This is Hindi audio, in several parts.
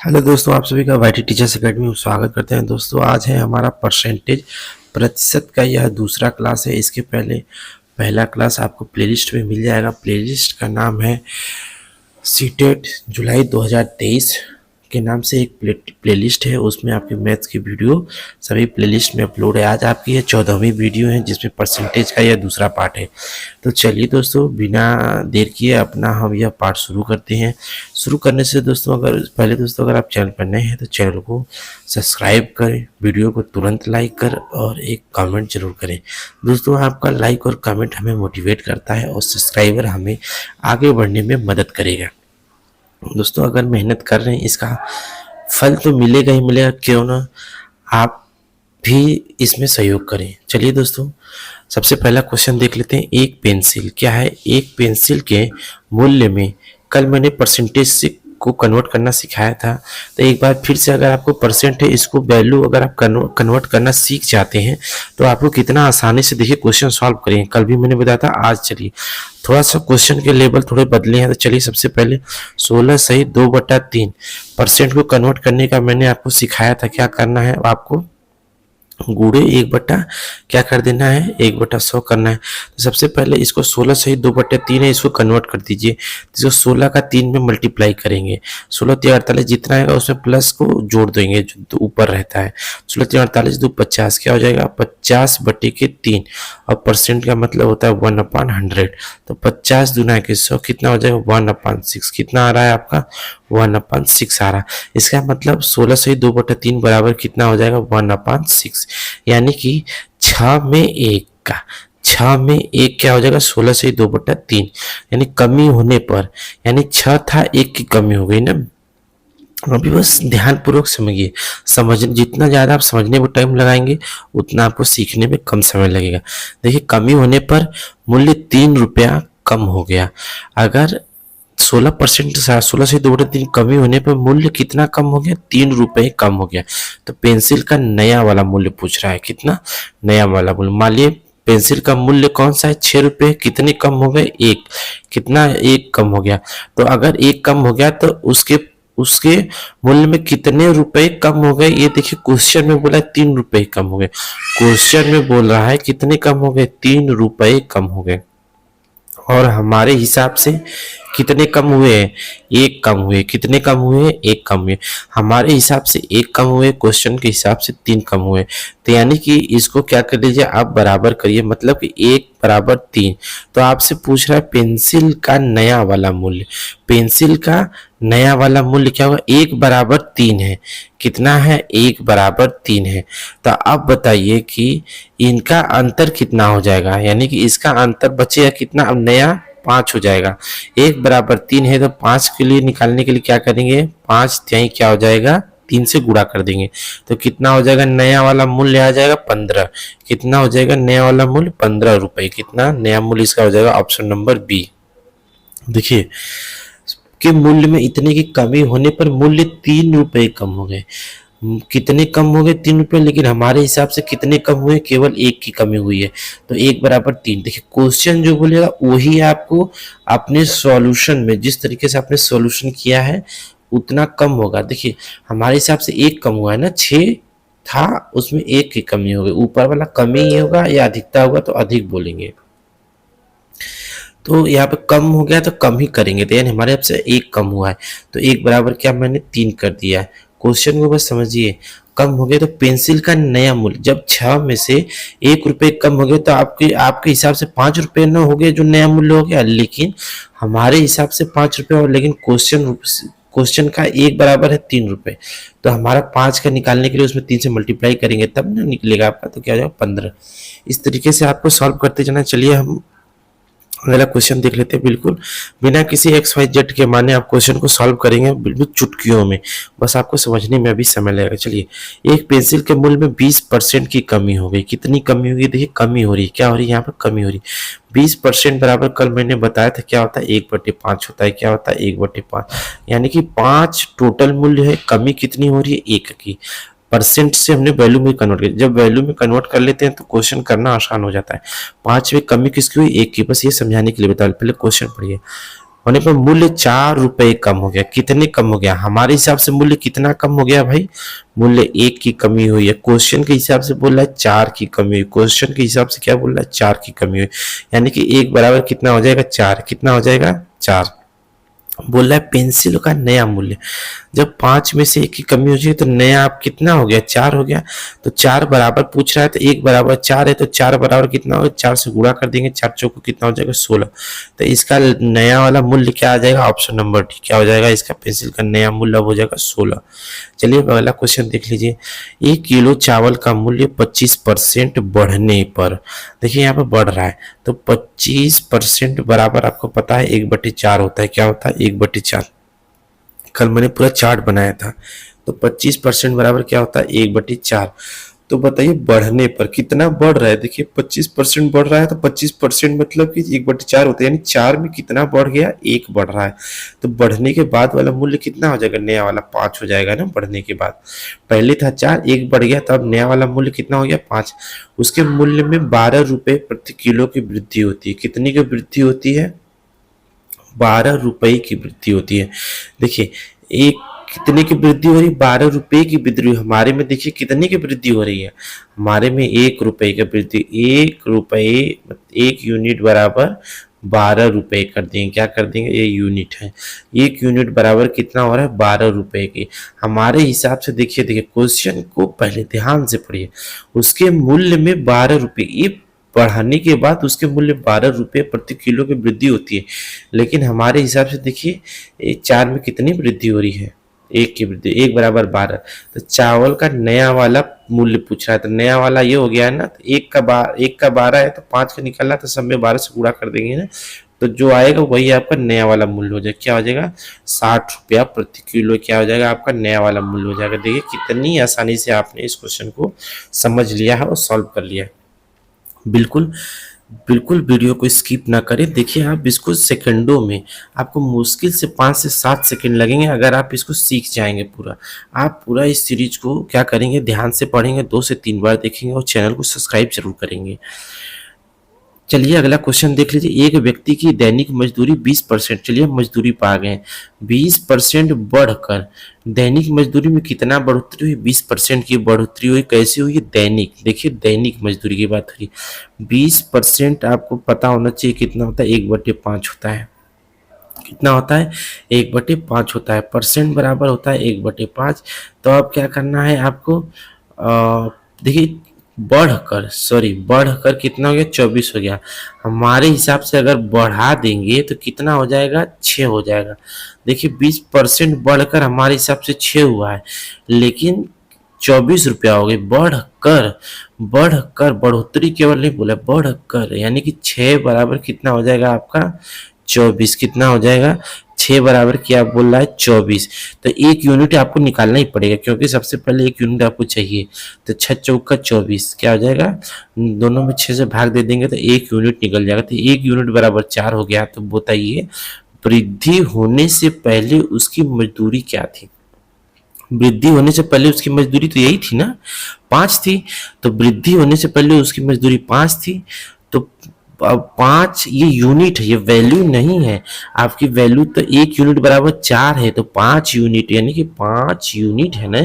हेलो दोस्तों, आप सभी का वाईटी टीचर्स एकेडमी में स्वागत करते हैं। दोस्तों आज है हमारा परसेंटेज प्रतिशत का यह दूसरा क्लास है। इसके पहले पहला क्लास आपको प्लेलिस्ट में मिल जाएगा। प्लेलिस्ट का नाम है सीटेट जुलाई 2023 के नाम से एक प्लेलिस्ट है। उसमें आपके मैथ्स की वीडियो सभी प्लेलिस्ट में अपलोड है। आज आपकी यह 14वीं वीडियो है जिसमें परसेंटेज का यह दूसरा पार्ट है। तो चलिए दोस्तों, बिना देर किए अपना हम यह पार्ट शुरू करते हैं। शुरू करने से दोस्तों अगर आप चैनल पर नए हैं तो चैनल को सब्सक्राइब करें, वीडियो को तुरंत लाइक कर और एक कमेंट जरूर करें। दोस्तों आपका लाइक और कमेंट हमें मोटिवेट करता है और सब्सक्राइबर हमें आगे बढ़ने में मदद करेगा। दोस्तों अगर मेहनत कर रहे हैं इसका फल तो मिलेगा ही मिलेगा, क्यों ना आप भी इसमें सहयोग करें। चलिए दोस्तों, सबसे पहला क्वेश्चन देख लेते हैं। एक पेंसिल क्या है? एक पेंसिल के मूल्य में कल मैंने परसेंटेज से को कन्वर्ट करना सिखाया था। तो एक बार फिर से अगर आपको परसेंट है इसको वैल्यू अगर आप कन्वर्ट करना सीख जाते हैं तो आपको कितना आसानी से देखिए क्वेश्चन सॉल्व करेंगे। कल भी मैंने बताया था, आज चलिए थोड़ा सा क्वेश्चन के लेवल थोड़े बदले हैं। तो चलिए सबसे पहले 16 सही 2/3 परसेंट को कन्वर्ट करने का मैंने आपको सिखाया था। क्या करना है आपको? गुड़े 1 क्या कर देना है, 1/100 करना है। तो सबसे पहले इसको 16 सही 2/3 है, इसको कन्वर्ट कर दीजिए। इसको 16 का 3 में मल्टीप्लाई करेंगे। 16 3 48 जितना आएगा उसमें प्लस को जोड़ देंगे जो ऊपर रहता है। 16 3 48 2 50 क्या हो जाएगा? 50/3 और परसेंट का मतलब होता है 1/100। तो 50 दूना के 100 कितना हो जाएगा? 1/6। कितना आ रहा है आपका? 1/6 आ रहा है। इसका मतलब 16 सही 2/3 बराबर कितना हो जाएगा? 1/6। यानी कि 6 में 1 का 6 में 1 क्या हो जाएगा? 16 सही 2/3। यानी कमी होने पर, यानी 6 था 1 की कमी हो गई ना। अभी बस ध्यान पूर्वक समझिए। जितना ज़्यादा आप समझने में टाइम लगाएंगे उतना आपको सीखने में कम समय लगेगा। देखिए कमी होने पर मूल्य 3 रुपया कम हो गया। अगर 16% 16 से 2/3 कमी होने पर मूल्य कितना कम हो गया? 3 रुपये कम हो गया। तो पेंसिल का नया वाला मूल्य पूछ रहा है। कितना नया वाला मूल्य? मान लिए पेंसिल का मूल्य कौन सा है? 6 रुपये। कितने कम हो गए? 1। कितना? 1 कम हो गया। तो अगर 1 कम हो गया तो उसके उसके मूल्य में कितने रुपए कम हो गए? ये देखिए क्वेश्चन में बोला है 3 रुपये कम हो गए। क्वेश्चन में बोल रहा है कितने कम हो गए? 3 रुपये कम हो गए। और हमारे हिसाब से कितने कम हुए? 1 कम हुए। कितने कम हुए? 1 कम हुए। हमारे हिसाब से 1 कम हुए, क्वेश्चन के हिसाब से 3 कम हुए। तो यानी कि इसको क्या कर लीजिए आप, बराबर करिए। मतलब कि 1 बराबर 3। तो आपसे पूछ रहा है पेंसिल का नया वाला मूल्य। पेंसिल का नया वाला मूल्य क्या होगा? 1 बराबर 3 है। कितना है? 1 बराबर 3 है। तो अब बताइए कि इनका अंतर कितना हो जाएगा? यानी कि इसका अंतर बचेगा कितना? अब नया 5 हो जाएगा। 1 बराबर 3 है तो 5 के लिए निकालने के लिए क्या करेंगे? 5 तिहाई क्या हो जाएगा? 3 से गुणा कर देंगे। तो कितना हो जाएगा? नया वाला मूल्य आ जाएगा 15। कितना हो जाएगा नया वाला मूल्य? 15 रुपए। कितना नया मूल्य इसका हो जाएगा? Option number B. देखिए के मूल्य में इतने की कमी होने पर मूल्य 3 रुपए कम हो गए। कितने कम हो गए? 3 रुपए। लेकिन हमारे हिसाब से कितने कम हुए? केवल 1 की कमी हुई है। तो 1 बराबर 3। देखिए क्वेश्चन जो बोलेगा वही आपको अपने सॉल्यूशन में, जिस तरीके से आपने सॉल्यूशन किया है उतना कम होगा। देखिए हमारे हिसाब से 1 कम हुआ है ना, 6 था उसमें 1 की कमी हो गई। ऊपर वाला कमी ही होगा या अधिकता होगा तो अधिक बोलेंगे। तो यहाँ पे कम हो गया तो कम ही करेंगे। तो यानी हमारे यहाँ से 1 कम हुआ है तो 1 बराबर क्या मैंने 3 कर दिया है। क्वेश्चन को बस समझिए। कम हो गया तो पेंसिल का नया मूल्य, जब 6 में से 1 रुपये कम हो गया तो आपके हिसाब से 5 रुपये न हो गए जो नया मूल्य हो गया। लेकिन हमारे हिसाब से 5 रुपये और, लेकिन क्वेश्चन का 1 बराबर है 3 रुपये। तो हमारा 5 का निकालने के लिए उसमें 3 से मल्टीप्लाई करेंगे तब ना निकलेगा आपका। तो क्या हो जाएगा? 15। इस तरीके से आपको सॉल्व करते जाना। चलिए हम अगला क्वेश्चन देख लेते हैं। बिल्कुल बिना किसी XYZ के माने आप क्वेश्चन को सॉल्व करेंगे बिल्कुल चुटकियों में। बस आपको समझने में अभी समय लगेगा। चलिए, एक पेंसिल के मूल्य में 20% की कमी हो गई। कितनी कमी होगी? देखिए कमी हो रही है। क्या हो रही है? यहाँ पर कमी हो रही है। 20% बराबर कल मैंने बताया था क्या होता है? 1/5 होता है। क्या होता है? 1/5। यानी कि 5 टोटल मूल्य है। कमी कितनी हो रही है? 1 की। परसेंट से हमने वैल्यू में कन्वर्ट किया। जब वैल्यू में कन्वर्ट कर लेते हैं तो क्वेश्चन करना आसान हो जाता है। 5 में कमी किसकी हुई? 1 की। बस ये समझाने के लिए बता, पहले क्वेश्चन पढ़िए। होने पर मूल्य 4 रुपए कम हो गया। कितने कम हो गया? हमारे हिसाब से मूल्य कितना कम हो गया भाई? मूल्य 1 की कमी हुई है। क्वेश्चन के हिसाब से बोल रहा है 4 की कमी हुई। क्वेश्चन के हिसाब से क्या बोल रहा है? 4 की कमी हुई। यानी कि 1 बराबर कितना हो जाएगा? 4। कितना हो जाएगा? 4। बोल रहा है पेंसिल का नया मूल्य। जब 5 में से 1 की कमी हो जाएगी तो नया आप कितना हो गया? 4 हो गया। तो 4 बराबर पूछ रहा है तो 1 बराबर 4 है, तो 4 बराबर कितना होगा? 4 से गुणा कर देंगे, 4 चौको कितना हो जाएगा? 16। तो इसका नया वाला मूल्य क्या आ जाएगा? Option number D. क्या हो जाएगा? इसका पेंसिल का नया मूल्य अब हो जाएगा 16। चलिए अगला क्वेश्चन देख लीजिए। 1 किलो चावल का मूल्य 25% बढ़ने पर, देखिए यहाँ पर बढ़ रहा है, तो 25% बराबर आपको पता है 1/4 होता है। क्या होता है? 1/4। कल मैंने पूरा चार्ट बनाया था। तो 25% बराबर क्या होता है? 1/4। तो बताइए बढ़ने पर कितना बढ़ रहा है? देखिए 25% बढ़ रहा है, तो 25% मतलब कि 1/4 होता है, यानी 4 में कितना बढ़ गया? 1 बढ़ रहा है। तो बढ़ने के बाद वाला मूल्य कितना हो जाएगा? नया वाला 5 हो जाएगा ना। बढ़ने के बाद पहले था 4, 1 बढ़ गया, तो अब नया वाला मूल्य कितना हो गया? 5। उसके मूल्य में 12 रुपए प्रति किलो की वृद्धि होती है। कितनी की वृद्धि होती है? 12 रुपए की वृद्धि होती है। देखिए एक कितने की वृद्धि हो रही है? 12 रुपए की वृद्धि। हमारे में देखिए कितने की वृद्धि हो रही है? हमारे में 1 रुपए की वृद्धि। 1 रुपए 1 यूनिट बराबर 12 रुपए कर देंगे। क्या कर देंगे? ये यूनिट है। 1 यूनिट बराबर कितना हो रहा है? 12 रुपए की। हमारे हिसाब से देखिए क्वेश्चन को पहले ध्यान से पढ़िए। उसके मूल्य में 12 रुपए, ये बढ़ाने के बाद उसके मूल्य 12 रुपए प्रति किलो की वृद्धि होती है। लेकिन हमारे हिसाब से देखिए 4 में कितनी वृद्धि हो रही है? 1 की वृद्धि। 1 बराबर 12। तो चावल का नया वाला मूल्य पूछ रहा है, तो नया वाला ये हो गया है ना। तो 1 का 12 है, तो 5 का निकालना, तो सब में 12 से गुणा कर देंगे ना। तो जो आएगा वही आपका नया वाला मूल्य हो जाएगा। क्या हो जाएगा? 60 रुपया प्रति किलो। क्या हो जाएगा? आपका नया वाला मूल्य हो जाएगा। देखिए कितनी आसानी से आपने इस क्वेश्चन को समझ लिया है और सॉल्व कर लिया है। बिल्कुल बिल्कुल वीडियो को स्किप ना करें। देखिए आप इसको सेकंडों में, आपको मुश्किल से 5 से 7 सेकंड लगेंगे अगर आप इसको सीख जाएंगे पूरा। आप पूरा इस सीरीज को क्या करेंगे? ध्यान से पढ़ेंगे, 2 से 3 बार देखेंगे और चैनल को सब्सक्राइब जरूर करेंगे। चलिए अगला क्वेश्चन देख लीजिए। एक व्यक्ति की दैनिक मजदूरी 20%, चलिए मजदूरी पा गए। 20% बढ़कर दैनिक मजदूरी में कितना बढ़ोतरी हुई? 20% की बढ़ोतरी हुई। कैसे हुई? दैनिक, देखिए दैनिक मजदूरी की बात हो रही। 20% आपको पता होना चाहिए कितना होता है? 1/5 होता है। कितना होता है? 1/5 होता है। परसेंट बराबर होता है 1/5। तो अब क्या करना है आपको? देखिए बढ़कर कितना हो गया? 24 हो गया। हमारे हिसाब से अगर बढ़ा देंगे तो कितना हो जाएगा? 6 हो जाएगा। देखिए 20% बढ़कर हमारे हिसाब से 6 हुआ है, लेकिन 24 रुपया हो गए। बढ़कर बढ़ोतरी केवल नहीं बोला, बढ़कर, यानी कि 6 बराबर कितना हो जाएगा आपका? 24। कितना हो जाएगा? 6 बराबर क्या बोल रहा है? 24। तो 1 यूनिट आपको निकालना ही पड़ेगा, क्योंकि सबसे पहले 1 यूनिट आपको चाहिए। तो 6 चौका 24 क्या हो जाएगा? दोनों में 6 से भाग दे देंगे तो 1 यूनिट निकल जाएगा। तो 1 यूनिट बराबर 4 हो गया। तो बताइए वृद्धि होने से पहले उसकी मजदूरी क्या थी? वृद्धि होने से पहले उसकी मजदूरी तो यही थी ना, 5 थी। तो वृद्धि होने से पहले उसकी मजदूरी 5 थी। तो 5 ये यूनिट है, ये वैल्यू नहीं है। आपकी वैल्यू तो 1 यूनिट बराबर 4 है, तो 5 यूनिट, यानी कि 5 यूनिट है ना।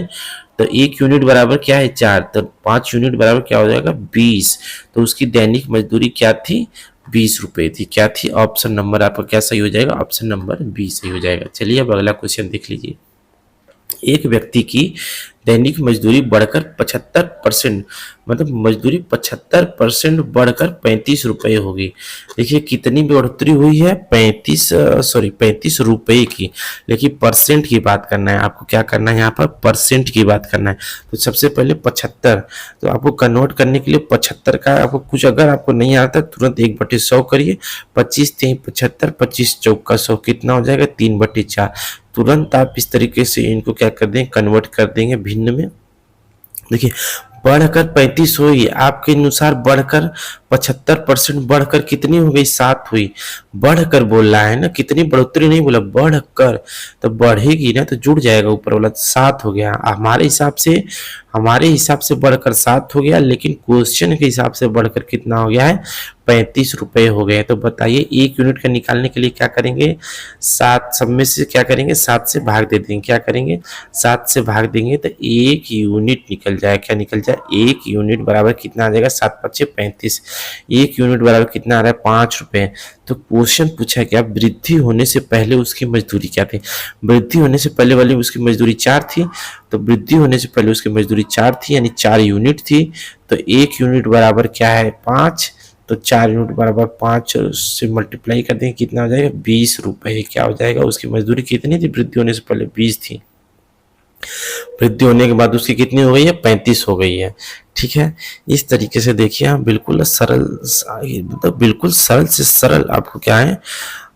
तो 1 यूनिट बराबर क्या है? 4। तो 5 यूनिट बराबर क्या हो जाएगा? 20। तो उसकी दैनिक मजदूरी क्या थी? 20 रुपए थी। क्या थी? ऑप्शन नंबर आपका क्या सही हो जाएगा? ऑप्शन नंबर बी सही हो जाएगा। चलिए अब अगला क्वेश्चन देख लीजिए। एक व्यक्ति की दैनिक मजदूरी बढ़कर 75%, मतलब मजदूरी 75% बढ़कर 35 रुपए होगी। देखिए कितनी बढ़ोतरी हुई है? 35 रुपए की। लेकिन परसेंट की बात करना है आपको। क्या करना है यहाँ पर? परसेंट की बात करना है। तो सबसे पहले 75, तो आपको कन्वर्ट करने के लिए 75 का आपको कुछ अगर आपको नहीं आता तुरंत 1/100 करिए। 25 3 75, 25 चौका 100 कितना हो जाएगा? 3/4। तुरंत आप इस तरीके से इनको क्या कर देंगे? कन्वर्ट कर देंगे भिन्न में। देखिए बढ़कर 35 हुई, आपके अनुसार बढ़कर 75% बढ़कर कितनी हो गई? 7 हुई। बढ़कर बोल रहा है ना, कितनी बढ़ोतरी नहीं बोला, बढ़कर। तो बढ़ेगी ना तो जुड़ जाएगा ऊपर वाला, 7 हो गया। हमारे हिसाब से हमारे हिसाब से बढ़कर 7 हो गया, लेकिन क्वेश्चन के हिसाब से बढ़कर कितना हो गया है, 35 रुपए हो गए। तो बताइए 1 यूनिट का निकालने के लिए क्या करेंगे, 7 सब में से क्या करेंगे, 7 से भाग दे देंगे। क्या करेंगे, 7 से भाग देंगे तो 1 यूनिट निकल जाए। क्या निकल जाए, 1 यूनिट बराबर कितना आ जाएगा, 7 पच्चे 35। 1 यूनिट बराबर कितना आ रहा है, 5 रुपए। तो क्वेश्चन पूछा क्या, वृद्धि होने से पहले उसकी मजदूरी क्या थी। वृद्धि होने से पहले वाली उसकी मजदूरी 4 थी, तो वृद्धि होने से पहले उसकी मजदूरी 4 थी, यानी 4 यूनिट थी। तो 1 यूनिट बराबर क्या है, 5। तो 4 यूनिट बराबर 5 से मल्टीप्लाई कर देंगे, कितना हो जाएगा, 20 रुपए। क्या हो जाएगा, उसकी मजदूरी कितनी थी, वृद्धि होने से पहले 20 थी, वृद्धि होने के बाद उसकी कितनी हो गई है, 35 हो गई है। ठीक है, इस तरीके से देखिए आप बिल्कुल सरल, मतलब बिल्कुल सरल से सरल आपको क्या है,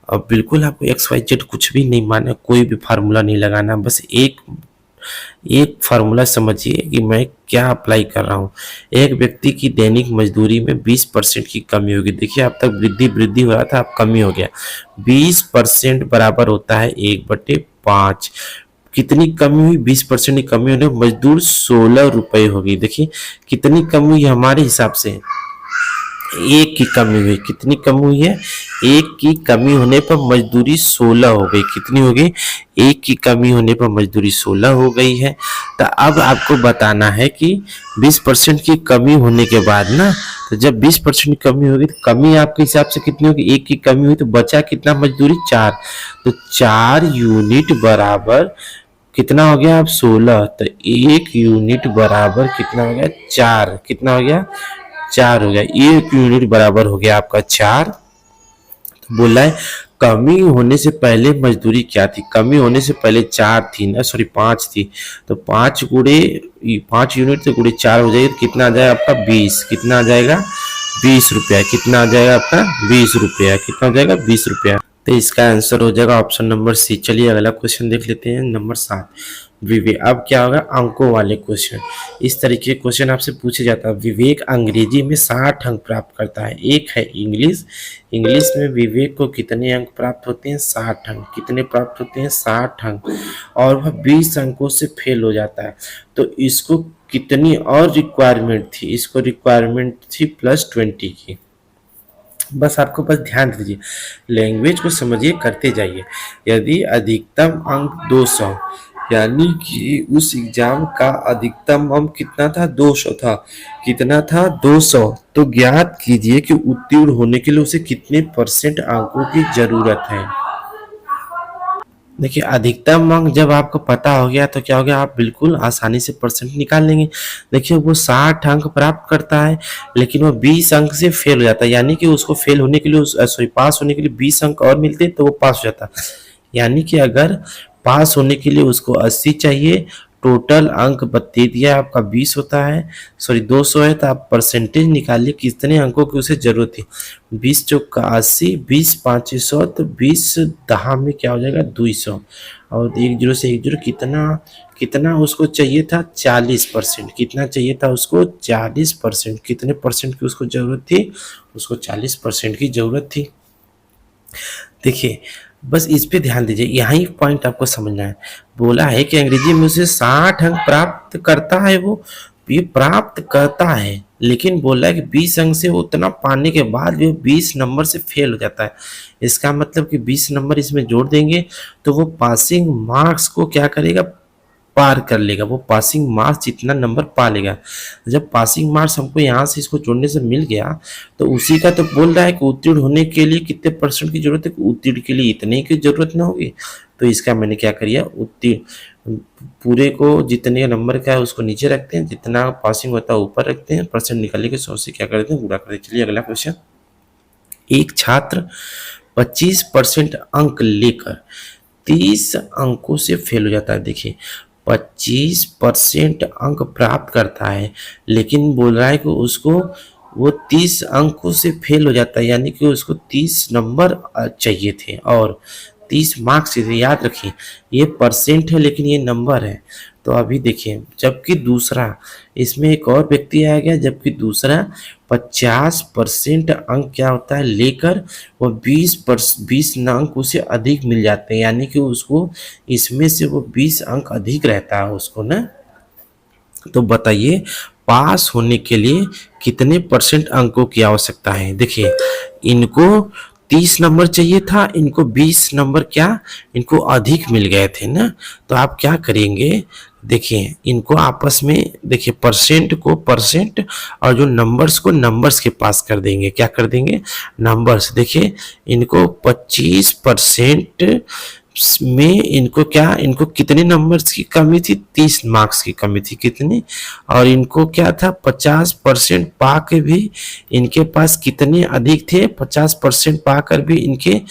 और बिल्कुल आपको XYZ कुछ भी नहीं माना, कोई भी फार्मूला नहीं लगाना, बस एक फार्मूला समझिए कि मैं क्या अप्लाई कर रहा हूँ। एक व्यक्ति की दैनिक मजदूरी में 20% की कमी होगी। देखिए अब तक वृद्धि वृद्धि हो रहा था, अब कमी हो गया। 20% बराबर होता है 1/5। कितनी कमी हुई, 20% की कमी होने मजदूर 16 रुपए होगी। देखिए कितनी कमी हुई हमारे हिसाब से, 1 की कमी हुई। कितनी कमी हुई है, 1 की कमी होने पर मजदूरी 16 हो गई। कितनी हो गई, 1 की कमी होने पर मजदूरी 16 हो गई है। तो अब आपको बताना है कि 20% की कमी होने के बाद ना, तो जब 20% की कमी होगी तो कमी आपके हिसाब से कितनी होगी, 1 की कमी हुई तो बचा कितना मजदूरी, 4। तो 4 यूनिट बराबर कितना हो गया, अब 16। तो 1 यूनिट बराबर कितना हो गया, 4। कितना हो गया, 4 हो गया। 1 यूनिट बराबर हो गया आपका 4। तो बोला है कमी होने से पहले मजदूरी क्या थी, कमी होने से पहले 4 थी ना, सॉरी 5 थी। तो 5 यूनिट से गुड़े 4 हो जाएगी तो कितना आ जाएगा आपका 20। कितना आ जाएगा, 20 रुपया। कितना आ जाएगा आपका 20 रुपया। कितना हो जाएगा, 20 रुपया। तो इसका आंसर हो जाएगा ऑप्शन नंबर सी। चलिए अगला क्वेश्चन देख लेते हैं, नंबर 7 विवेक। अब क्या होगा, अंकों वाले क्वेश्चन। इस तरीके के क्वेश्चन आपसे पूछे जाता है। विवेक अंग्रेजी में 60 अंक प्राप्त करता है। एक है इंग्लिश, इंग्लिश में विवेक को कितने अंक प्राप्त होते हैं, 60 अंक। कितने प्राप्त होते हैं, 60 अंक। और वह 20 अंकों से फेल हो जाता है, तो इसको कितनी और रिक्वायरमेंट थी, इसको रिक्वायरमेंट थी +20 की। बस आपको बस ध्यान दीजिए, लैंग्वेज को समझिए, करते जाइए। यदि अधिकतम अंक 200, यानी कि उस एग्जाम का अधिकतम अंक कितना था, 200 था। कितना था, 200। तो ज्ञात कीजिए कि उत्तीर्ण होने के लिए उसे कितने % अंकों की जरूरत है। देखिए अधिकतम अंक जब आपको पता हो गया तो क्या हो गया, आप बिल्कुल आसानी से % निकाल लेंगे। देखिए वो 60 अंक प्राप्त करता है, लेकिन वो 20 अंक से फेल हो जाता है, यानी कि उसको फेल होने के लिए, सॉरी पास होने के लिए 20 अंक और मिलते तो वो पास हो जाता। यानी कि अगर पास होने के लिए उसको 80 चाहिए, टोटल अंक बता दिया आपका 20 होता है, सॉरी 200 है, तो आप परसेंटेज निकालिए कितने अंकों की उसे जरूरत थी। 20 चौका 80, 20 5 100, तो 20 दहा में क्या हो जाएगा, 200। और 1 0 से 1 0 कितना कितना उसको चाहिए था, 40%। कितना चाहिए था उसको, 40%। कितने % की उसको जरूरत थी, उसको 40% की जरूरत थी। देखिए बस इस पे ध्यान दीजिए, यही पॉइंट आपको समझना है। बोला है कि अंग्रेजी में उसे 60 अंक प्राप्त करता है, वो ये प्राप्त करता है, लेकिन बोला है कि 20 अंक से उतना पाने के बाद भी 20 नंबर से फेल हो जाता है। इसका मतलब कि 20 नंबर इसमें जोड़ देंगे तो वो पासिंग मार्क्स को क्या करेगा, पार कर लेगा। वो पासिंग मार्क्स जितना नंबर पा लेगा। जब पासिंग मार्क्स हमको यहाँ से इसको जोड़ने से मिल गया, तो उसी का तो बोल रहा है कि उत्तीर्ण होने के लिए कितने % की जरूरत है, उत्तीर्ण के लिए इतने की जरूरत ना होगी। तो इसका मैंने क्या किया, उत्तीर्ण पूरे को जितने नंबर का है उसको नीचे रखते हैं, जितना पासिंग होता है ऊपर रखते हैं, % निकालने के 100 से क्या करते हैं, गुणा करते हैं। चलिए अगला क्वेश्चन। एक छात्र 25% अंक लेकर 30 अंकों से फेल हो जाता है। देखिए 25% अंक प्राप्त करता है, लेकिन बोल रहा है कि उसको वो 30 अंकों से फेल हो जाता है, यानी कि उसको 30 नंबर चाहिए थे और 30 मार्क्स थे। याद रखिए ये % है, लेकिन ये नंबर है। तो अभी देखिए, जबकि दूसरा, इसमें एक और व्यक्ति आ गया, जबकि दूसरा 50% अंक क्या होता है लेकर वो 20 अंक उसे अधिक मिल जाते हैं, यानी कि उसको इसमें से वो 20 अंक अधिक रहता है उसको ना। तो बताइए पास होने के लिए कितने परसेंट अंकों की आवश्यकता है। देखिए इनको 30 नंबर चाहिए था, इनको 20 नंबर क्या इनको अधिक मिल गए थे ना। तो आप क्या करेंगे, देखिए इनको आपस में देखिए परसेंट को परसेंट और जो नंबर्स को नंबर्स के पास कर देंगे। क्या कर देंगे, नंबर्स। देखिए इनको 25% में इनको क्या इनको कितने नंबर्स की कमी थी, 30 मार्क्स की कमी थी। कितनी, और इनको क्या था 50% पाकर भी इनके पास कितने अधिक थे, 50% पाकर भी इनके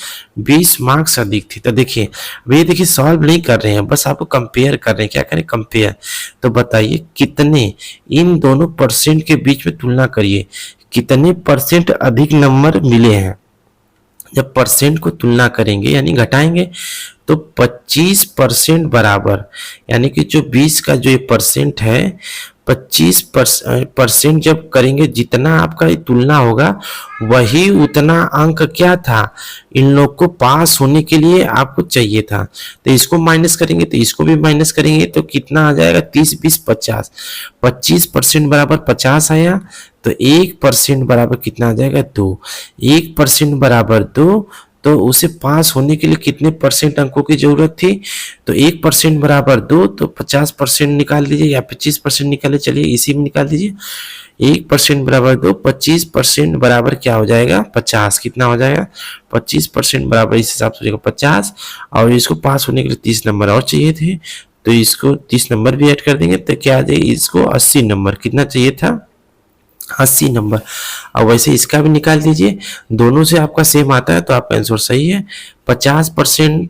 20 मार्क्स अधिक थे। तो देखिए वे देखिए सॉल्व नहीं कर रहे हैं, बस आपको कंपेयर कर रहे हैं। क्या करें, कंपेयर। तो बताइए कितने इन दोनों परसेंट के बीच में तुलना करिए, कितने परसेंट अधिक नंबर मिले हैं। जब परसेंट को तुलना करेंगे यानी घटाएंगे तो 25% बराबर, यानी कि जो 20 का जो ये परसेंट है 25% जब करेंगे जितना आपका ये तुलना होगा वही उतना अंक क्या था इन लोग को पास होने के लिए आपको चाहिए था। तो इसको माइनस करेंगे तो इसको भी माइनस करेंगे तो कितना आ जाएगा, 30 20 50, 25% बराबर 50 आया। तो 1% बराबर कितना आ जाएगा, 2। 1% बराबर 2, तो उसे पास होने के लिए कितने परसेंट अंकों की जरूरत थी, तो 1% बराबर 2, तो 50% निकाल दीजिए या 25% निकालिए, चलिए इसी में निकाल दीजिए। 1% बराबर 2, 25% बराबर क्या हो जाएगा 50, कितना हो जाएगा 25% बराबर इस हिसाब से हो जाएगा 50। और इसको पास होने के लिए 30 नंबर और चाहिए थे, तो इसको 30 नंबर भी ऐड कर देंगे तो क्या आ जाएगा, इसको 80 नंबर कितना चाहिए था, 80 नंबर। अब वैसे इसका भी निकाल दीजिए, दोनों से आपका सेम आता है तो आपका आंसर सही है। 50%,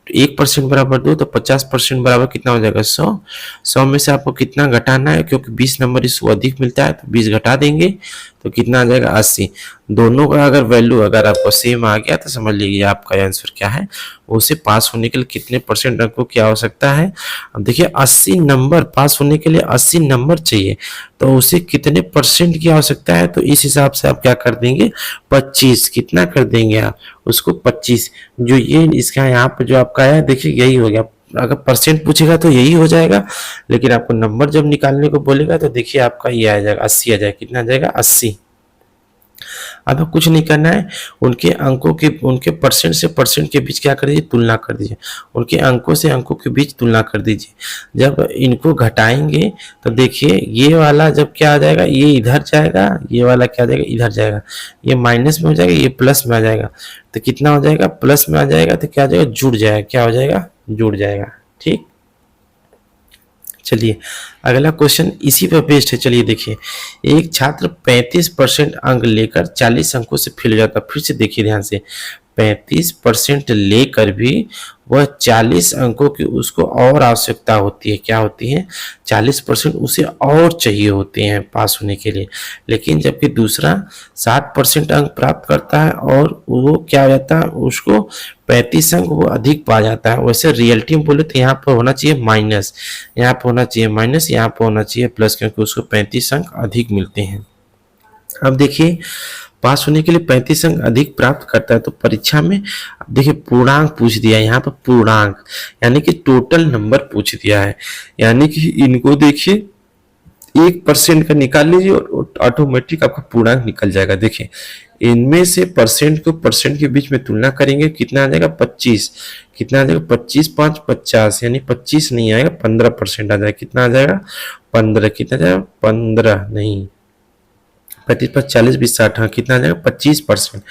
1% बराबर 2, तो 50% बराबर कितना हो जाएगा 100। 100 में से आपको कितना घटाना है, क्योंकि 20 नंबर इसको अधिक मिलता है तो 20 घटा देंगे तो कितना आ जाएगा 80। दोनों का अगर वैल्यू अगर आपको सेम आ गया तो समझ लीजिए आपका आंसर क्या है, उसे पास होने के लिए कितने परसेंट अंकों की आवश्यकता है। अब देखिए 80 नंबर पास होने के लिए 80 नंबर चाहिए, तो उसे कितने परसेंट की आवश्यकता है, तो इस हिसाब से आप क्या कर देंगे 25, कितना कर देंगे आप उसको 25। जो ये इसका यहाँ पर जो आपका है देखिए यही हो गया, अगर परसेंट पूछेगा तो यही हो जाएगा, लेकिन आपको नंबर जब निकालने को बोलेगा तो देखिए आपका ये आ जाएगा 80 आ जाएगा, कितना आ जाएगा 80। अब कुछ नहीं करना है, उनके अंकों के उनके परसेंट से परसेंट के बीच क्या कर दीजिए, तुलना कर दीजिए। उनके अंकों से अंकों के बीच तुलना कर दीजिए। जब इनको घटाएंगे तो देखिए ये वाला जब क्या आ जाएगा, ये इधर जाएगा, ये वाला क्या आ जाएगा इधर जाएगा, ये माइनस में हो जाएगा, ये प्लस में आ जाएगा। तो कितना हो जाएगा, प्लस में आ जाएगा तो क्या आ जाएगा, जुड़ जाएगा, क्या हो जाएगा, जुड़ जाएगा। ठीक, चलिए अगला क्वेश्चन इसी पर बेस्ड है। चलिए देखिए, एक छात्र 35% अंक लेकर 40 अंकों से फेल हो जाता। फिर से देखिए ध्यान से, 35% लेकर भी वह 40 अंकों की उसको और आवश्यकता होती है। क्या होती है, 40% उसे और चाहिए होते हैं पास होने के लिए। लेकिन जबकि दूसरा 60% अंक प्राप्त करता है और वो क्या हो जाता है, उसको 35 अंक वो अधिक पा जाता है। वैसे रियलिटी में बोले तो यहाँ पर होना चाहिए माइनस, यहाँ पर होना चाहिए माइनस, यहाँ पर होना चाहिए प्लस, क्योंकि उसको 35 अंक अधिक मिलते हैं। अब देखिए पास होने के लिए 35 अंक अधिक प्राप्त करता है, तो परीक्षा में अब देखिए पूर्णांक पूछ दिया है, यहाँ पर पूर्णांक यानी कि टोटल नंबर पूछ दिया है। यानी कि इनको देखिए 1% का निकाल लीजिए और ऑटोमेटिक आपका पूर्णांक निकल जाएगा। देखिए इनमें से परसेंट को परसेंट के बीच में तुलना करेंगे, कितना आ जाएगा 25, कितना आ जाएगा 25 5 50, यानी 25 नहीं आएगा 15% आ जाएगा। कितना आ जाएगा 15, कितना आ जाएगा 15 नहीं 35 पर 40 20 60, हाँ कितना आ जाएगा 25%।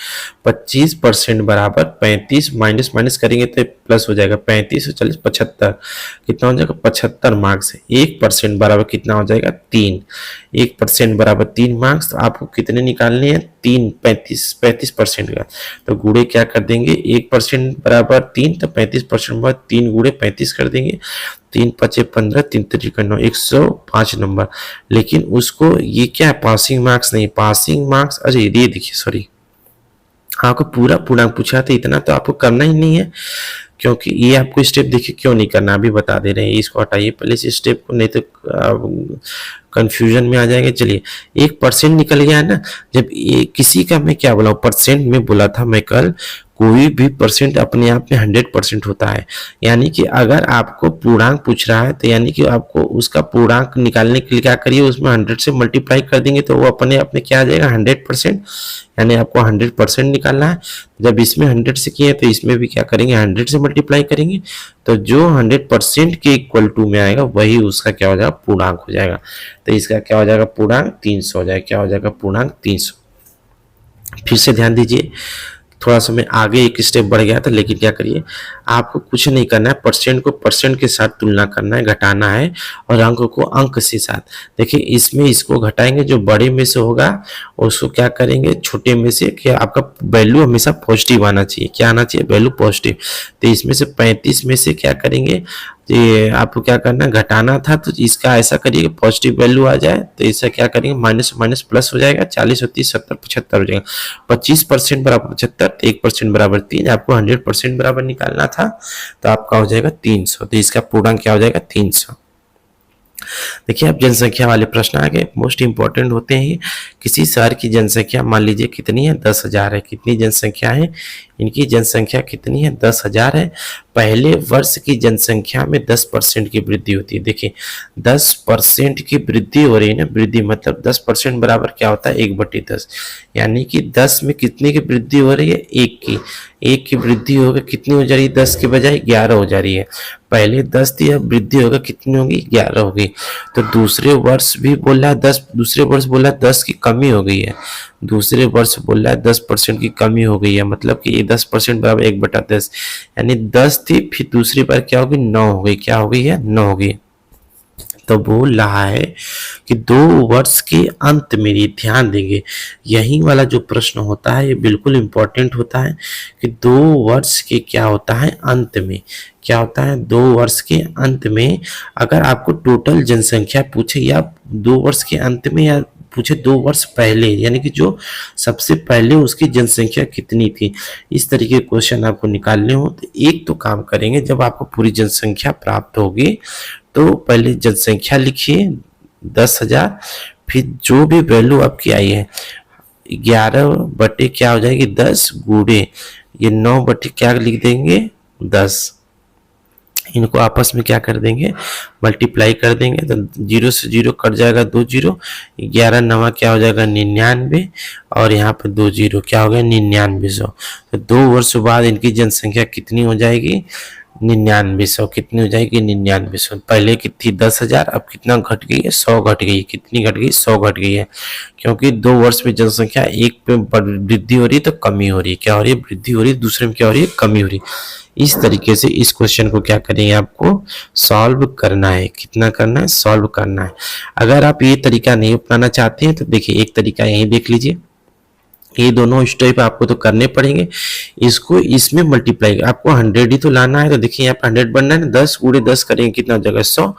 25% बराबर 35 माइनस माइनस करेंगे तो प्लस हो जाएगा, 35 और 40 75, कितना हो जाएगा 75 मार्क्स है। 1% बराबर कितना हो जाएगा 3, 1% बराबर 3 मार्क्स। तो आपको कितने निकालने हैं 3, 35% का, तो गुणे क्या कर देंगे 1% बराबर 3, तो 35% बराबर 3 गुणे 35 कर देंगे। 3 5 15, 3 3 9, 105 नंबर। लेकिन उसको ये क्या है, पासिंग मार्क्स नहीं, पासिंग मार्क्स, अरे ये देखिए सॉरी, आपको पूरा पूर्णांक पूछा था, इतना तो आपको करना ही नहीं है, क्योंकि ये आपको स्टेप देखिए क्यों नहीं करना, अभी बता दे रहे हैं। इसको हटाइए पहले से स्टेप को, नहीं तो कंफ्यूजन में आ जाएंगे। चलिए 1% निकल गया है ना। जब किसी का मैं क्या बोला परसेंट में बोला था मैं कल, कोई भी परसेंट अपने आप में 100% होता है। यानी कि अगर आपको पूर्णांक पूछ रहा है तो यानी कि आपको उसका पूर्णांक निकालने के लिए क्या करिए, उसमें 100 से मल्टीप्लाई कर देंगे तो वो अपने आप में क्या आ जाएगा 100%। यानी आपको 100% निकालना है। जब इसमें 100 से किए तो इसमें भी क्या करेंगे 100 से मल्टीप्लाई करेंगे, तो जो 100% के इक्वल टू में आएगा वही उसका क्या हो जाएगा पूर्णांक हो जाएगा। तो इसका क्या हो जाएगा पूर्णांक 300 हो जाएगा। क्या हो जाएगा पूर्णांक 300। फिर से ध्यान दीजिए, थोड़ा सा मैं आगे एक स्टेप बढ़ गया था, लेकिन क्या करिए आपको कुछ नहीं करना है, परसेंट को परसेंट के साथ तुलना करना है, घटाना है, और अंक को अंक के साथ। देखिए इसमें इसको घटाएंगे, जो बड़े में से होगा उसको क्या करेंगे छोटे में से, कि आपका वैल्यू हमेशा पॉजिटिव आना चाहिए। क्या आना चाहिए वैल्यू पॉजिटिव। तो इसमें से 35 में से क्या करेंगे, ये आपको क्या करना है घटाना था, तो इसका ऐसा करिए कि पॉजिटिव वैल्यू आ जाए, तो इससे क्या करेंगे माइनस माइनस प्लस हो जाएगा, 40 होती है 70 75 हो जाएगा। 25% बराबर 75, 1% बराबर 3, आपको 100% बराबर निकालना था, तो आपका हो जाएगा 300। तो इसका पूर्णांक क्या हो जाएगा 300। देखिए अब जनसंख्या वाले प्रश्न आ गए, मोस्ट इंपॉर्टेंट होते हैं। किसी शहर की जनसंख्या मान लीजिए कितनी है 10,000 है। कितनी जनसंख्या है इनकी, जनसंख्या कितनी है 10,000 है। पहले वर्ष की जनसंख्या में 10% की वृद्धि होती है। देखिए 10% की वृद्धि हो रही है ना, वृद्धि मतलब 10% बराबर क्या होता है 1/10। यानी कि 10 में कितने की वृद्धि हो रही है 1 की। 1 की वृद्धि होगा कितनी हो जा रही है 10 के बजाय 11 हो जा रही है। पहले 10 थी, अब वृद्धि होगा कितनी होगी 11 होगी। तो दूसरे वर्ष भी बोला है 10, दूसरे वर्ष बोला 10 की कमी हो गई है। दूसरे वर्ष बोल रहा है 10% की कमी हो गई है, मतलब कि ये 10% बराबर 1/10। यानी 10 थी, फिर दूसरी बार क्या होगी 9 हो गई। क्या हो गई है 9 हो गई। तो बोल रहा है कि 2 वर्ष के अंत में, ये ध्यान देंगे यही वाला जो प्रश्न होता है ये बिल्कुल इंपॉर्टेंट होता है, कि 2 वर्ष के क्या होता है अंत में, क्या होता है 2 वर्ष के अंत में अगर आपको टोटल जनसंख्या पूछे, या 2 वर्ष के अंत में, या पूछे 2 वर्ष पहले, यानी कि जो सबसे पहले उसकी जनसंख्या कितनी थी, इस तरीके के क्वेश्चन आपको निकालने हो तो एक तो काम करेंगे, जब आपको पूरी जनसंख्या प्राप्त होगी तो पहले जनसंख्या लिखिए 10,000, फिर जो भी वैल्यू आपकी आई है 11 बटे क्या हो जाएगी 10 गुणे ये 9 बटे क्या लिख देंगे 10। इनको आपस में क्या कर देंगे मल्टीप्लाई कर देंगे, तो 0 से 0 कट जाएगा 2 0, 11 9 क्या हो जाएगा 99, और यहाँ पे 2 0 क्या हो गया 9900। तो 2 वर्ष बाद इनकी जनसंख्या कितनी हो जाएगी 9900। कितनी हो जाएगी 9900। पहले की थी 10,000, अब कितना घट गई है 100 घट गई है। कितनी घट गई 100 घट गई है, क्योंकि 2 वर्ष में जनसंख्या एक पे वृद्धि हो रही है तो कमी हो रही है। क्या हो रही है वृद्धि हो रही है, दूसरे में क्या हो रही है कमी हो रही है। इस तरीके से इस क्वेश्चन को क्या करेंगे आपको सॉल्व करना है। कितना करना है सॉल्व करना है। अगर आप ये तरीका नहीं अपनाना चाहते हैं तो देखिए एक तरीका यही देख लीजिए, ये दोनों स्टेप आपको तो करने पड़ेंगे। इसको इसमें मल्टीप्लाई आपको 100 ही तो लाना है, तो देखिए यहाँ पे 100 बनना है ना, 10 गुणे 10 करेंगे कितना हो जाएगा 100।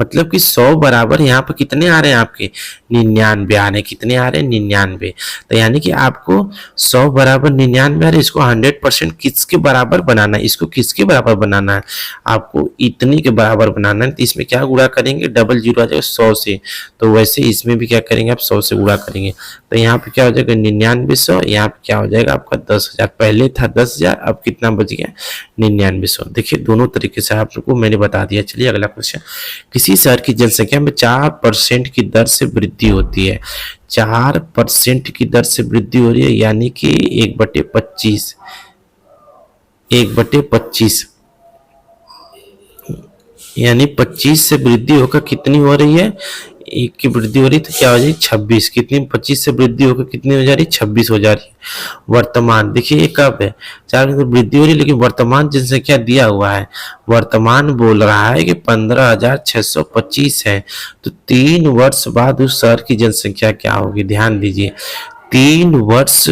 मतलब कि 100 बराबर यहाँ पर कितने आ रहे हैं आपके 99 आ रहे हैं। कितने आ रहे हैं 99। तो यानी कि आपको 100 बराबर 99 आ रहे हैं। इसको 100% किसके बराबर बनाना है, इसको किसके बराबर बनाना है आपको इतनी के बराबर बनाना है। तो इसमें क्या गुणा करेंगे डबल 0 आ जाएगा 100 से, तो वैसे इसमें भी क्या करेंगे आप 100 से गुणा करेंगे। तो यहाँ पे क्या हो जाएगा 9900, यहाँ पे क्या हो जाएगा आपका 10,000। पहले था 10,000, अब कितना बच गया 9900। देखिए दोनों तरीके से आपको मैंने बता दिया। चलिए अगला क्वेश्चन, किसी शहर की जनसंख्या में 4% की दर से वृद्धि होती है। 4% की दर से वृद्धि हो रही है, यानी कि 1/25, 1/25 यानी 25 से वृद्धि होकर कितनी हो रही है 1 की वृद्धि हो रही, तो क्या हो जाएगी 26। कितनी 25 से वृद्धि होकर कितनी हो जा रही है 26 हो जा रही है। वर्तमान देखिए ये कब है 4 की वृद्धि हो रही है, लेकिन वर्तमान जनसंख्या दिया हुआ है, वर्तमान बोल रहा है कि 15,625 है। तो 3 वर्ष बाद उस शहर की जनसंख्या क्या होगी, ध्यान दीजिए 3 वर्ष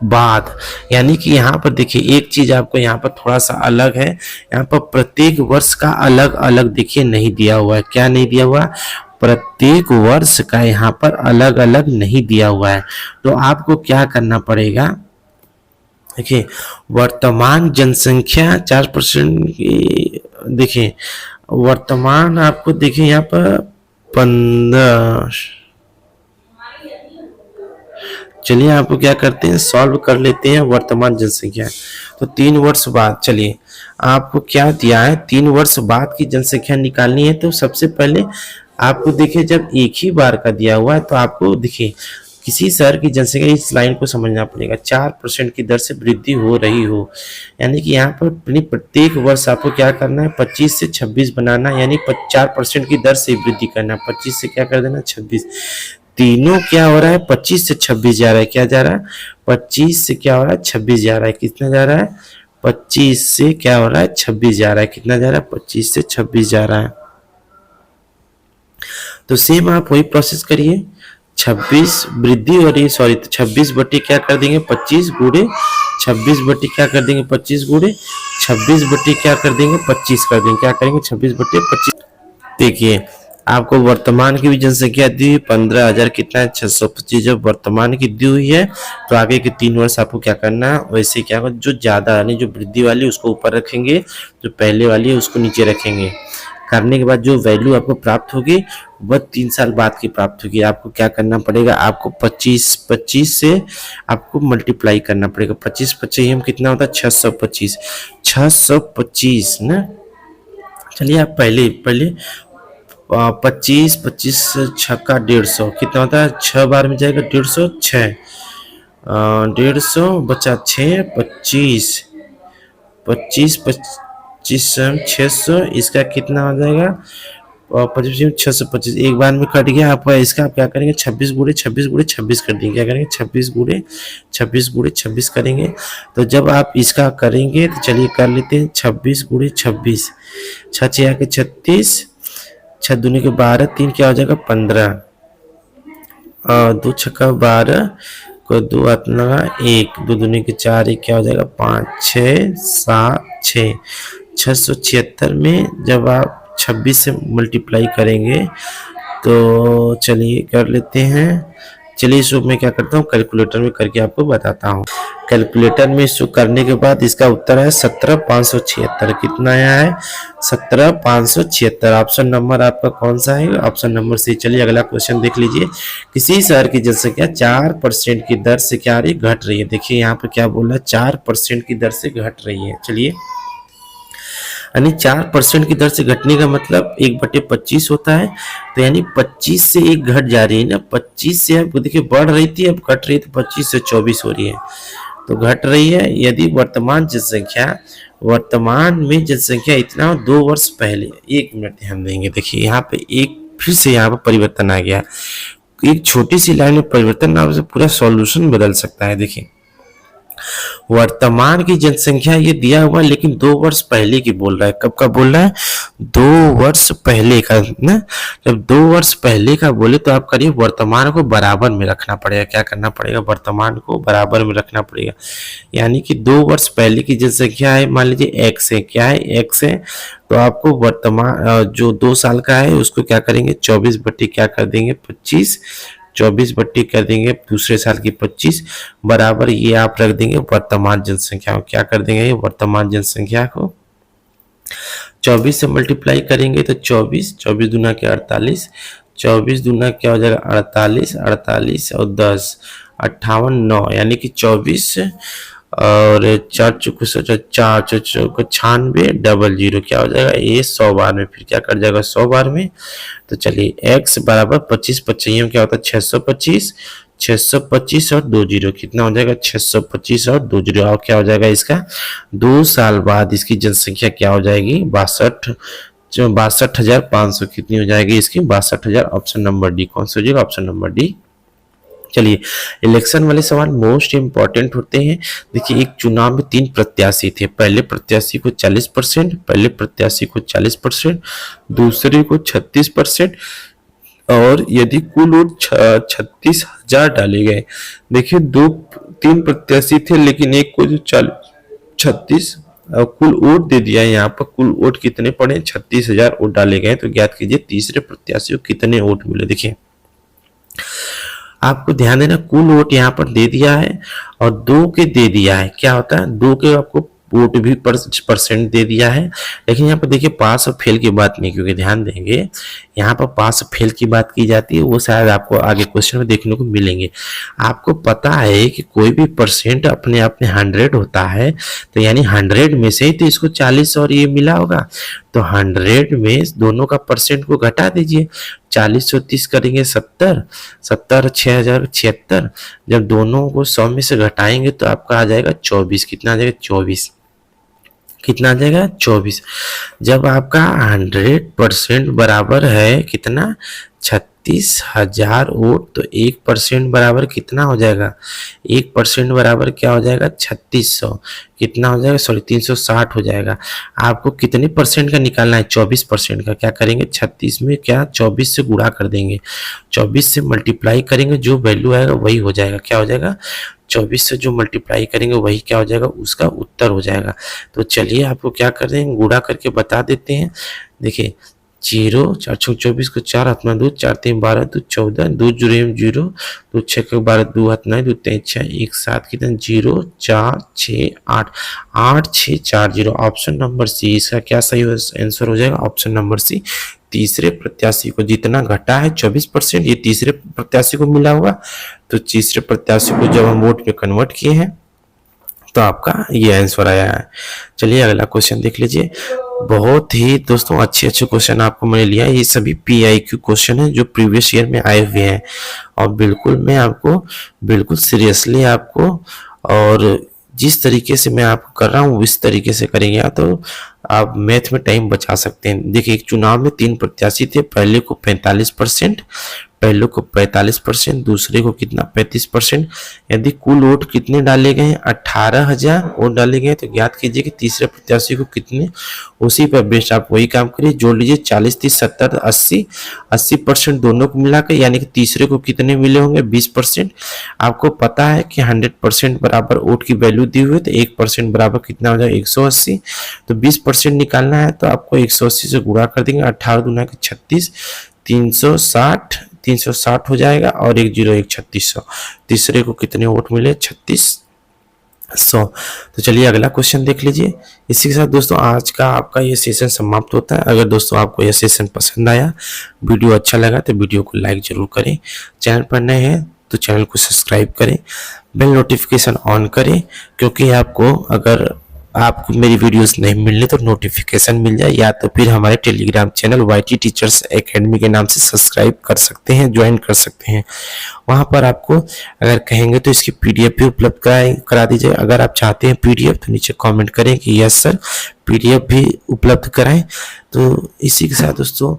बाद। यानी कि यहाँ पर देखिए एक चीज आपको यहाँ पर थोड़ा सा अलग है, यहाँ पर प्रत्येक वर्ष का अलग अलग देखिए नहीं दिया हुआ है। क्या नहीं दिया हुआ, प्रत्येक वर्ष का यहाँ पर अलग अलग नहीं दिया हुआ है। तो आपको क्या करना पड़ेगा, देखिए वर्तमान जनसंख्या 4% की, देखिए वर्तमान आपको देखिए यहाँ पर 15। चलिए आपको क्या करते हैं, सॉल्व कर लेते हैं वर्तमान जनसंख्या। तो 3 वर्ष बाद, चलिए आपको क्या दिया है, 3 वर्ष बाद की जनसंख्या निकालनी है। तो सबसे पहले आपको देखिए, जब एक ही बार का दिया हुआ है तो आपको देखिए किसी शहर की जनसंख्या, इस लाइन को समझना पड़ेगा, 4% की दर से वृद्धि हो रही हो, यानी कि यहाँ पर प्रत्येक वर्ष आपको क्या करना है, 25 से 26 बनाना, यानी 4% की दर से वृद्धि करना। 25 से क्या कर देना, 26। तीनों क्या हो रहा है, 25 से 26 जा रहा है, क्या जा रहा है, 25 से क्या हो रहा है, 26 जा रहा है। कितना जा रहा है, 25 से क्या हो रहा है, 26 जा रहा है। कितना जा रहा है, 25 से 26 जा रहा है। तो सेम आप वही प्रोसेस करिए, 26 वृद्धि हो रही है, सॉरी, तो 26 बट्टी क्या कर देंगे, 25 गुणे 26 बट्टी क्या कर देंगे, 25 गुणे 26 बट्टी क्या कर देंगे, 25 कर देंगे। क्या करेंगे, 26 बट्टी 25। देखिए आपको वर्तमान की भी जनसंख्या दी हुई 15,000, कितना है, 625। जब वर्तमान की दी हुई है तो आगे के 3 वर्ष आपको क्या करना है, वैसे क्या होगा, जो ज्यादा यानी जो वृद्धि वाली उसको ऊपर रखेंगे, जो पहले वाली है उसको नीचे रखेंगे। करने के बाद जो वैल्यू आपको प्राप्त होगी वह 3 साल बाद की प्राप्त होगी। आपको क्या करना पड़ेगा, आपको 25 से आपको मल्टीप्लाई करना पड़ेगा। 25 हम कितना होता है, 625। 625 ना, चलिए आप पहले पहले 25 छक्का 150 कितना होता है, 6 बार में जाएगा 150, 6 150 बचा 6, 25 25 25 600, इसका कितना हो जाएगा, 25 625, एक बार में कट गया आपका। इसका आप क्या करेंगे, 26 गुणे 26 गुणे 26 कर देंगे। क्या करेंगे, 26 गुणे 26 गुणे 26 करेंगे। तो जब आप इसका करेंगे तो चलिए कर लेते हैं, 26 गुणे 26, 6 6 आके 36, 6 दूनी के 12, 3 क्या हो जाएगा 15, 2 छक्का 12 को 2 हाथ लगा 1, 2 दूनी के 4, 1 क्या हो जाएगा 5 6 7 6, 676 में जब आप 26 से मल्टीप्लाई करेंगे तो चलिए कर लेते हैं। चलिए इसको मैं क्या करता हूँ, कैलकुलेटर में करके आपको बताता हूँ। कैलकुलेटर में इसको करने के बाद इसका उत्तर है 17,576। कितना आया है, 17,576। ऑप्शन नंबर आपका कौन सा है, ऑप्शन नंबर सी। चलिए अगला क्वेश्चन देख लीजिए। किसी शहर की जनसंख्या 4% की दर से क्या रही, घट रही है। देखिए यहाँ पर क्या बोल रहा है, 4% की दर से घट रही है। चलिए यानी 4% की दर से घटने का मतलब 1/25 होता है। तो यानी 25 से 1 घट जा रही है ना, 25 से अब देखिए बढ़ रही थी, अब घट रही है, तो 25 से 24 हो रही है, तो घट रही है। यदि वर्तमान में जनसंख्या इतना 2 वर्ष पहले, 1 मिनट ध्यान देंगे, देखिए यहाँ पे एक फिर से यहाँ पर परिवर्तन आ गया। एक छोटी सी लाइन में परिवर्तन आपसे पूरा सॉल्यूशन बदल सकता है। देखिए वर्तमान की जनसंख्या ये दिया हुआ है, लेकिन 2 वर्ष पहले की बोल रहा है। कब का बोल रहा है, 2 वर्ष पहले का ना। जब 2 वर्ष पहले का बोले तो आप करिए वर्तमान को बराबर में रखना पड़ेगा। क्या करना पड़ेगा, वर्तमान को बराबर में रखना पड़ेगा। यानी कि 2 वर्ष पहले की जनसंख्या है, मान लीजिए x है, क्या है, x है, तो आपको वर्तमान जो 2 साल का है उसको क्या करेंगे, 24 बट्टी क्या कर देंगे 25, 24 बट्टी कर देंगे दूसरे साल की 25 बराबर ये आप रख देंगे वर्तमान जनसंख्या को। क्या कर देंगे, वर्तमान जनसंख्या को 24 से मल्टीप्लाई करेंगे तो 24 दूना के 48, 24 दूना क्या हो जाएगा 48, 48 और 10 58 9, यानी कि 24 और 4 चौको 4 चौको 96 00 क्या हो जाएगा, ये 100 बार में फिर क्या कर जाएगा 100 बार में। तो चलिए x बराबर 25 25 क्या होता है 625, 625 और 20 कितना हो जाएगा 625 और 20, और क्या हो जाएगा इसका 2 साल बाद इसकी जनसंख्या क्या हो जाएगी 62,500 कितनी हो जाएगी इसकी 62,000। ऑप्शन नंबर डी कौन सा हो जाएगा, ऑप्शन नंबर डी। चलिए इलेक्शन वाले सवाल मोस्ट इंपॉर्टेंट होते हैं। देखिए एक चुनाव में 3 प्रत्याशी थे, पहले प्रत्याशी को 40%, पहले प्रत्याशी को 40%, दूसरे को 36%, और यदि कुल वोट 36,000 डाले गए। देखिए 3 प्रत्याशी थे, लेकिन एक को जो 36 कुल वोट दे दिया है, यहाँ पर कुल वोट कितने पड़े 36,000 वोट डाले गए। तो ज्ञात कीजिए तीसरे प्रत्याशी को कितने वोट मिले। देखिए आपको ध्यान देना कुल वोट यहाँ पर दे दिया है और 2 के दे दिया है। क्या होता है 2 के आपको वोट भी परसेंट दे दिया है। लेकिन यहाँ पर देखिए पास और फेल की बात नहीं, क्योंकि ध्यान देंगे यहाँ पर पास और फेल की बात की जाती है, वो शायद आपको आगे क्वेश्चन में देखने को मिलेंगे। आपको पता है कि कोई भी परसेंट अपने आप में 100 होता है, तो यानी 100 में से ही तो इसको 40 और ये मिला होगा, तो 100 में दोनों का परसेंट को घटा दीजिए। 40 और 30 करेंगे 70, 70 6076। जब दोनों को 100 में से घटाएंगे तो आपका आ जाएगा 24। कितना आ जाएगा? 24। कितना आ जाएगा? 24। जब आपका 100% बराबर है कितना? 36,000 वोट, तो 1% बराबर कितना हो जाएगा? 1% बराबर क्या हो जाएगा? 3600। कितना हो जाएगा? सॉरी 360 हो जाएगा। आपको कितने परसेंट का निकालना है? 24% का। क्या करेंगे? 36 में क्या 24 से गुणा कर देंगे, 24 से मल्टीप्लाई करेंगे, जो वैल्यू आएगा वही हो जाएगा। क्या हो जाएगा? 24 से जो मल्टीप्लाई करेंगे वही क्या हो जाएगा? उसका उत्तर हो जाएगा। तो चलिए आपको क्या कर देंगे, गुणा करके बता देते हैं। देखिए 0 4 छक 24 को 4 हाथ में 2, 4 3 12 2 14, 2 0 0, 2 6 12 2 हाथ में 2 3 6 1 7, कितना? 0 4 6 8 8 6 4 0। ऑप्शन नंबर सी इसका क्या सही आंसर हो जाएगा? Option number C. तीसरे प्रत्याशी को जितना घटा है 24%, ये तीसरे प्रत्याशी को मिला होगा, तो तीसरे प्रत्याशी को जब हम वोट में कन्वर्ट किए हैं तो आपका ये आंसर आया है। चलिए अगला क्वेश्चन देख लीजिए। बहुत ही दोस्तों अच्छे क्वेश्चन आपको मैंने लिया है, ये सभी PIQ क्वेश्चन है जो प्रीवियस ईयर में आए हुए हैं, और बिल्कुल मैं आपको बिल्कुल सीरियसली आपको, और जिस तरीके से मैं आपको कर रहा हूँ उस तरीके से करेंगे तो आप मैथ में टाइम बचा सकते हैं। देखिए एक चुनाव में 3 प्रत्याशी थे, पहले को 45%, पहले को 45%, दूसरे को कितना? 35%। यदि कुल वोट कितने डाले गए? 18,000 वोट डाले गए, तो ज्ञात कीजिए कि तीसरे प्रत्याशी को कितने। उसी पर बेस्ड आप वही काम करिए, जोड़ लीजिए 40 30 70 80, 80% दोनों को मिलाकर, यानी कि तीसरे को कितने मिले होंगे? 20%। आपको पता है कि 100% बराबर वोट की वैल्यू दी हुई है, तो 1% बराबर कितना हो जाएगा? 180। तो 20% निकालना है तो आपको 180 से गुणा कर देंगे, 18 दूना 36, 360 हो जाएगा, और 1 0 1 3600। तीसरे को कितने वोट मिले? 3600। तो चलिए अगला क्वेश्चन देख लीजिए। इसी के साथ दोस्तों आज का आपका ये सेशन समाप्त होता है। अगर दोस्तों आपको यह सेशन पसंद आया, वीडियो अच्छा लगा, तो वीडियो को लाइक जरूर करें। चैनल पर नए हैं तो चैनल को सब्सक्राइब करें, बेल नोटिफिकेशन ऑन करें, क्योंकि आपको अगर आपको मेरी वीडियोस नहीं मिलने तो नोटिफिकेशन मिल जाए, या तो फिर हमारे Telegram channel YT teachers academy के नाम से सब्सक्राइब कर सकते हैं, ज्वाइन कर सकते हैं। वहां पर आपको अगर कहेंगे तो इसकी PDF भी उपलब्ध करा दीजिए। अगर आप चाहते हैं PDF तो नीचे कमेंट करें कि यस सर PDF भी उपलब्ध कराएं। तो इसी के साथ दोस्तों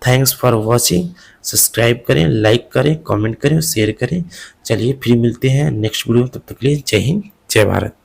थैंक्स फॉर वॉचिंग। सब्सक्राइब करें, लाइक करें, कमेंट करें और शेयर करें। चलिए फिर मिलते हैं नेक्स्ट वीडियो में, तब तक के लिए जय हिंद, जय भारत।